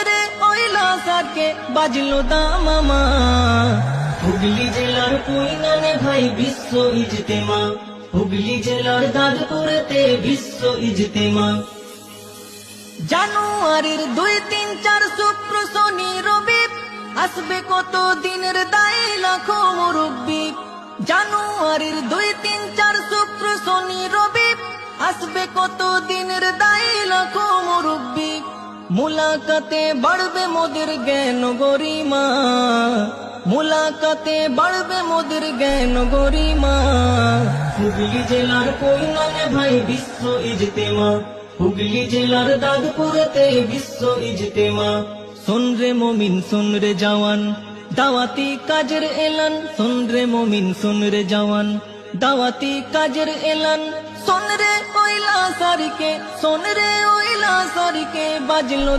রে ওইলা সারকে বাজলো দামামা। হুগলি জেলার কুইনানে ভাই বিশ্ব ইজতেমা, হুগলি জেলার দাদপুরেতে বিশ্ব ইজতেমা। জানুয়ারির 2, 3, 4 শুক্র শনি রবি আসবে কত দিনের দায় লাখো মুরব্বি। জানুয়ারির 2, 3, 4 শুক্র শনি রবি আসবে কত দিনের দায় লাখো মুরব্বি। মুলাকাতে বাড়বে মোদের জ্ঞান গরিমা, মুলাকাতে বাড়বে মোদের জ্ঞান গরিমা। হুগলি জেলার কুইনানে ভাই বিশ্ব ইজতেমা, হুগলি জেলার দাদপুরেতে বিশ্ব ইজতেমা। শোন রে মমিন শোন রে জওয়ান, দাওয়াতি কাজের এলান। শোন রে মমিন শোন রে জওয়ান, দাওয়াতি কাজের এলান। শোন রে ওইলা সারিকে, শোন রে ওইলা সারিকে বাজলো